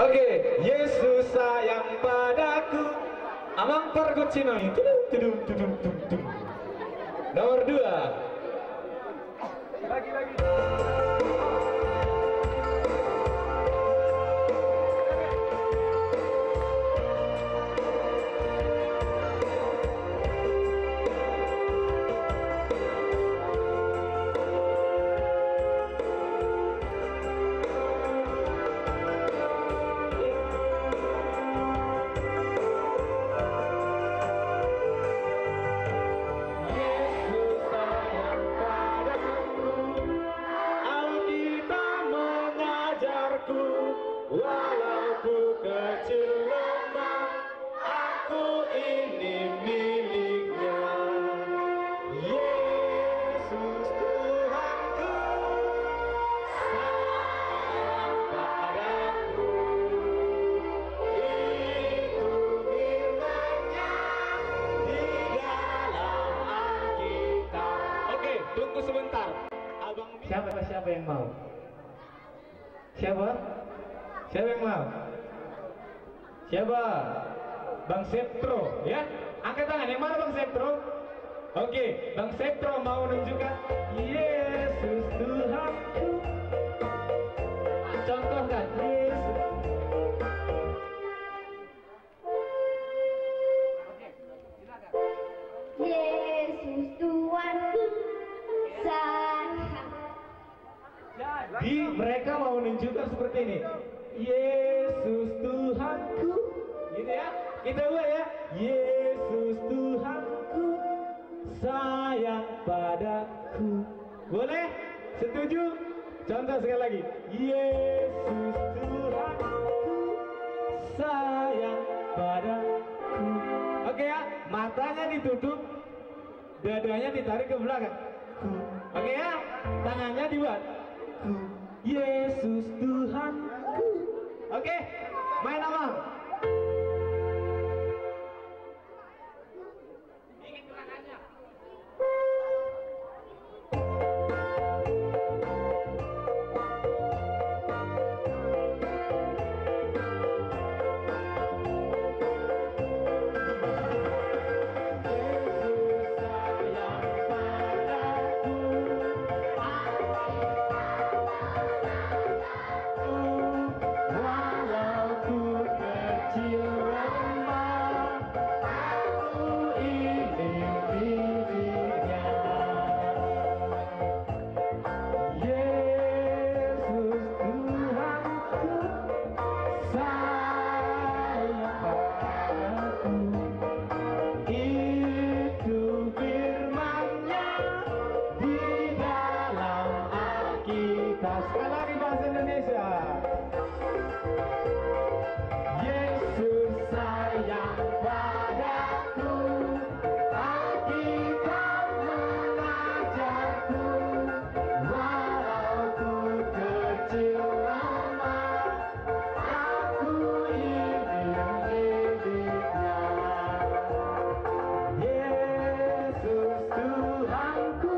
Oke, Yesus sayang padaku. Amang Pargocino. Nomor 2. Lagi. Walau ku kecil lemah, aku ini miliknya. Yesus Tuhanku, sayang padaku. Itu firman-Nya di dalam Alkitab. Oke, tunggu sebentar. Siapa yang mau? Siapa yang mau? Siapa? Bang Septro, ya? Angkat tangan, yang mana Bang Septro? Oke, Bang Septro mau menunjukkan Yesus Tuhanku. Contohkan Yesus. Yesus Tuhanku, sayang. Jadi mereka mau menunjukkan seperti ini. Yesus Tuhanku, gitu ya. Kita buat ya. Yesus Tuhanku, sayang padaku. Boleh? Setuju? Contoh sekali lagi. Yesus Tuhanku, sayang padaku. Oke ya, matanya ditutup, dadanya ditarik ke belakang. Oke ya, tangannya dibuat. Yesus Tuhanku. Oke, main abang. Sekali lagi bahasa Indonesia. Yesus sayang padaku, Alkitab mengajarku, walau ku kecil lemah, aku ini miliknya. Yesus Tuhanku,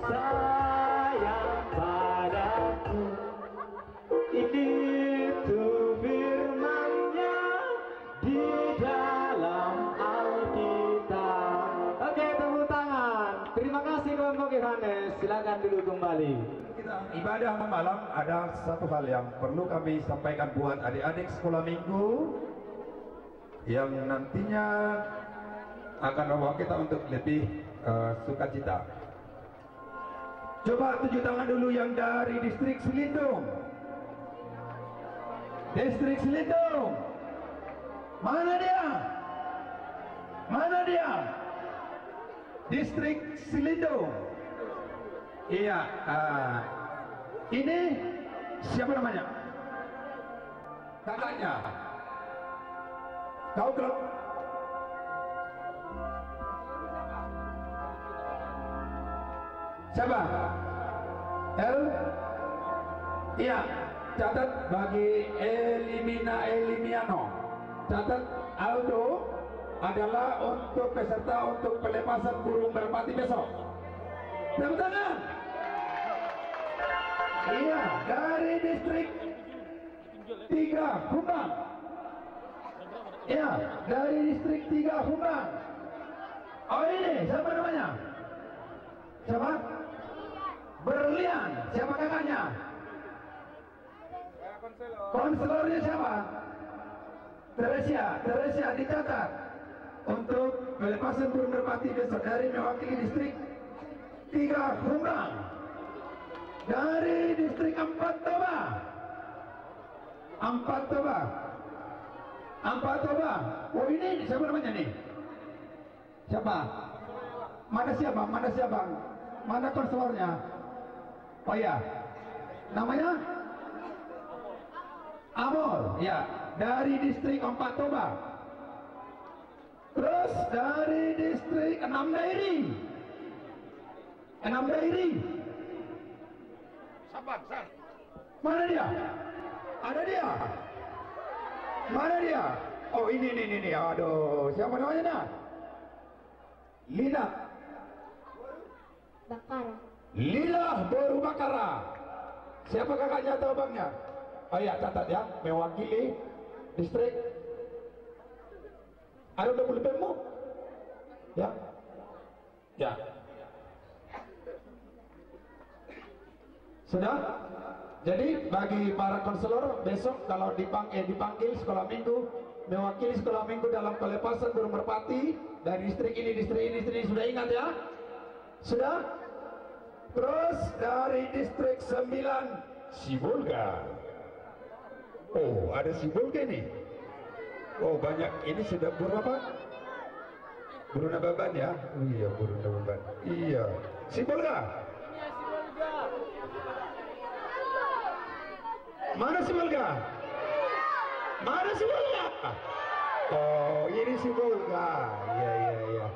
sayang padaku. Itu firman-Nya di dalam Alkitab. Oke, tepuk tangan. Terima kasih kelompok Yohanes. Silakan dulu kembali. Ibadah malam ada satu hal yang perlu kami sampaikan buat adik-adik sekolah minggu yang nantinya akan membawa kita untuk lebih sukacita. Coba tunjuk tangan dulu yang dari distrik Selindung. Distrik Selindung. Mana dia? Mana dia? Distrik Selindung. Iya. Ini siapa namanya? Kakaknya. Kau ke? Siapa? L? Iya. Catat bagi Elimiano. Catat Aldo adalah untuk peserta untuk pelepasan burung merpati besok. Tepuk tangan. Iya, dari distrik 3 Humbang. Ya, dari distrik 3 Humbang. Oh ini, siapa namanya? Siapa? Berlian. Siapa kakaknya? Konselornya siapa? Teresia dicatat untuk pelepasan burung merpati besok dari mewakili distrik 3 Humbang. Dari distrik 4 Toba. 4 Toba. Oh ini siapa namanya nih? Siapa? Mana siapa? Mana konselornya? Oh ya, namanya Amor. Ya, dari distrik 4 Toba. Terus dari distrik 6 Dairi. 6 Dairi. Sabang. Mana dia? Ada dia? Mana dia? Oh ini. Aduh, siapa namanya nak? Lina. Bakar. Lila Boru Bakara. Siapa kakaknya atau abangnya? Oh ya, catat ya, mewakili distrik. Ada 20 pemu? Ya. Ya. Sudah? Jadi bagi para konselor besok kalau dipanggil sekolah minggu, mewakili sekolah minggu dalam pelepasan burung merpati dari distrik ini sudah ingat ya? Sudah? Terus dari distrik 9 Sibolga. Oh, ada Sibolga nih. Oh, banyak. Ini sudah burung apa? Burung nababan ya? Oh, iya, burung nababan. Iya. Sibolga. Mana Sibolga? Mana Sibolga? Oh, ini Sibolga. Iya.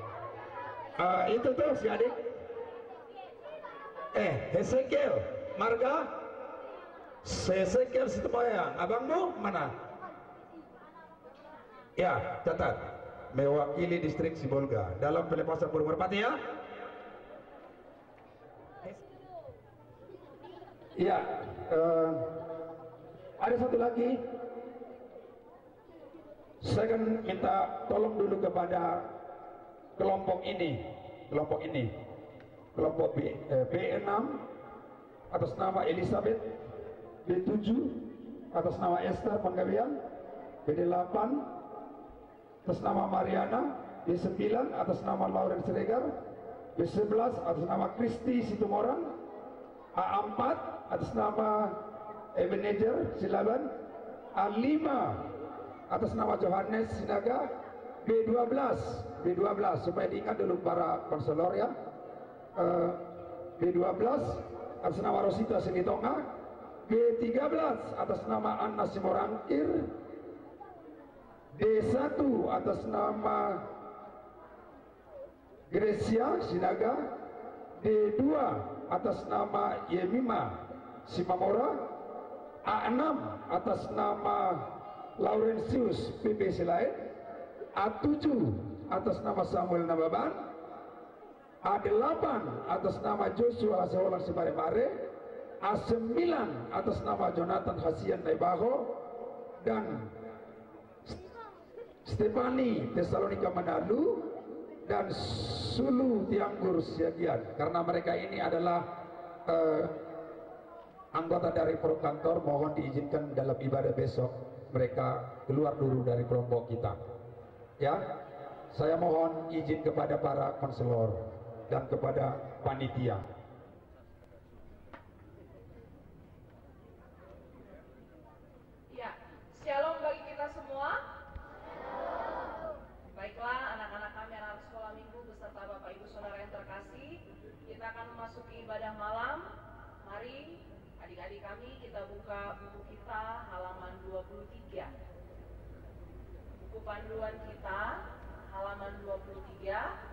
Itu tuh si adik. Hesekiel, marga Hesekiel Situboyan. Abangmu mana? Ya, catat. Mewakili distrik Sibolga dalam pelepasan burung merpati ya. Iya. Ada satu lagi. Saya akan minta tolong dulu kepada kelompok ini. Kelompok B6 atas nama Elizabeth, B7 atas nama Esther Panggabean, B8 atas nama Mariana, B9 atas nama Lauren Siregar, B11 atas nama Kristi Situmorang, A4 atas nama Ebenezer Silaban, A5 atas nama Johannes Sinaga, B12 supaya diingat dulu para konselor ya. B12 atas nama Rosita Sinitonga, B13 atas nama Anna Simorangkir, D1 atas nama Grecia Sinaga, D2 atas nama Yemima Simamora, A6 atas nama Laurentius PP Silaid, A7 atas nama Samuel Nababan, A8 atas nama Joshua Saholan Siparepare, A9 atas nama Jonathan Hasian Naibaho, dan Stefani Tesalonika Manado, dan Sulu Tianggur Siagian. Karena mereka ini adalah anggota dari Prokantor, mohon diizinkan dalam ibadah besok mereka keluar dulu dari kelompok kita. Ya, saya mohon izin kepada para konselor dan kepada panitia. Ya, shalom bagi kita semua. Baiklah, anak-anak kami, anak sekolah minggu beserta Bapak Ibu Saudara yang terkasih, kita akan memasuki ibadah malam. Mari adik-adik kami kita buka buku kita halaman 23. Buku panduan kita halaman 23.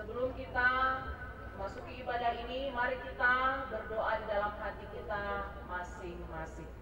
Sebelum kita memasuki ibadah ini, mari kita berdoa di dalam hati kita masing-masing.